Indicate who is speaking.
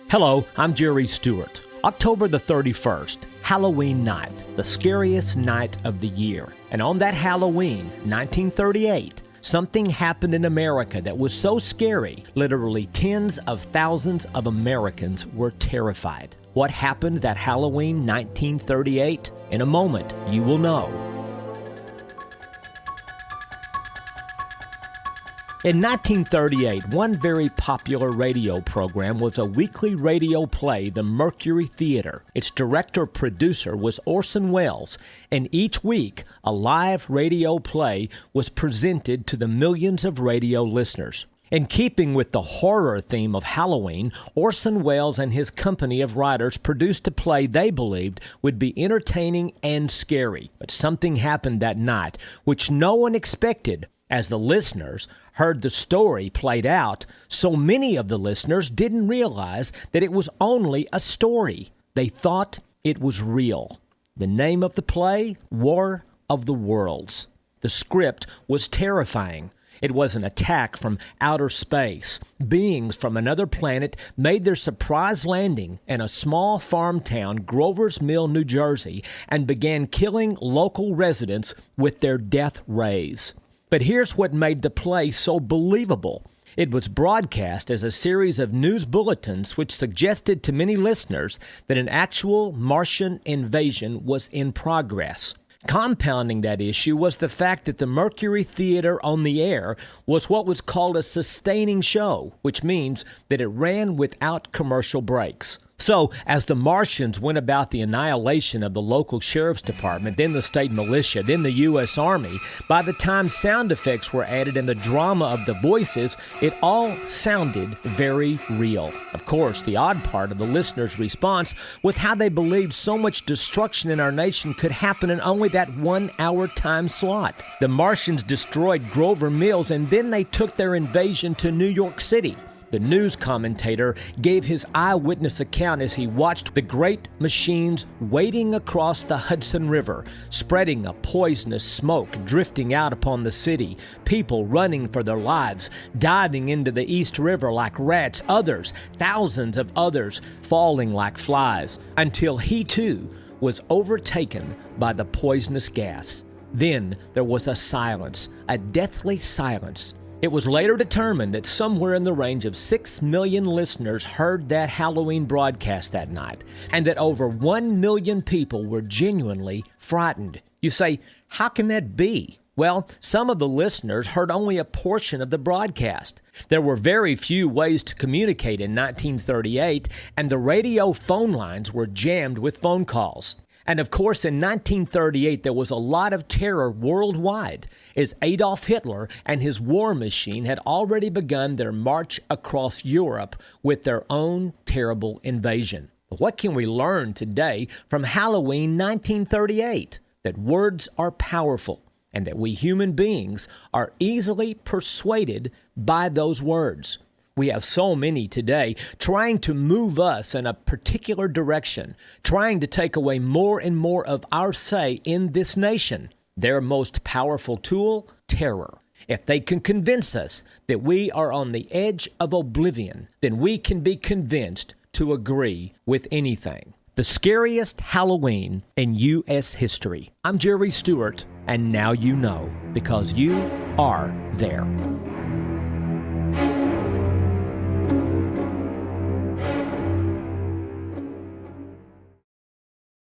Speaker 1: Hello, I'm Jerry Stewart. October the 31st, Halloween night, the scariest night of the year. And on that Halloween, 1938, something happened in America that was so scary, literally tens of thousands of Americans were terrified. What happened that Halloween 1938? In a moment, you will know. In 1938, one very popular radio program was a weekly radio play, The Mercury Theater. Its director-producer was Orson Welles, and each week, a live radio play was presented to the millions of radio listeners. In keeping with the horror theme of Halloween, Orson Welles and his company of writers produced a play they believed would be entertaining and scary. But something happened that night which no one expected. As the listeners heard the story played out, so many of the listeners didn't realize that it was only a story. They thought it was real. The name of the play, War of the Worlds. The script was terrifying. It was an attack from outer space. Beings from another planet made their surprise landing in a small farm town, Grover's Mill, New Jersey, and began killing local residents with their death rays. But here's what made the play so believable. It was broadcast as a series of news bulletins which suggested to many listeners that an actual Martian invasion was in progress. Compounding that issue was the fact that the Mercury Theater on the air was what was called a sustaining show, which means that it ran without commercial breaks. So, as the Martians went about the annihilation of the local sheriff's department, then the state militia, then the U.S. Army, by the time sound effects were added and the drama of the voices, it all sounded very real. Of course, the odd part of the listeners' response was how they believed so much destruction in our nation could happen in only that 1 hour time slot. The Martians destroyed Grover Mills, and then they took their invasion to New York City. The news commentator gave his eyewitness account as he watched the great machines wading across the Hudson River, spreading a poisonous smoke drifting out upon the city, people running for their lives, diving into the East River like rats, others, thousands of others, falling like flies, until he too was overtaken by the poisonous gas. Then there was a silence, a deathly silence. It was later determined that somewhere in the range of 6 million listeners heard that Halloween broadcast that night, and that over 1 million people were genuinely frightened. You say, how can that be? Well, some of the listeners heard only a portion of the broadcast. There were very few ways to communicate in 1938, and the radio phone lines were jammed with phone calls. And of course, in 1938, there was a lot of terror worldwide, as Adolf Hitler and his war machine had already begun their march across Europe with their own terrible invasion. What can we learn today from Halloween 1938? That words are powerful, and that we human beings are easily persuaded by those words. We have so many today trying to move us in a particular direction, trying to take away more and more of our say in this nation. Their most powerful tool, terror. If they can convince us that we are on the edge of oblivion, then we can be convinced to agree with anything. The scariest Halloween in U.S. history. I'm Jerry Stewart, and now you know, because you are there.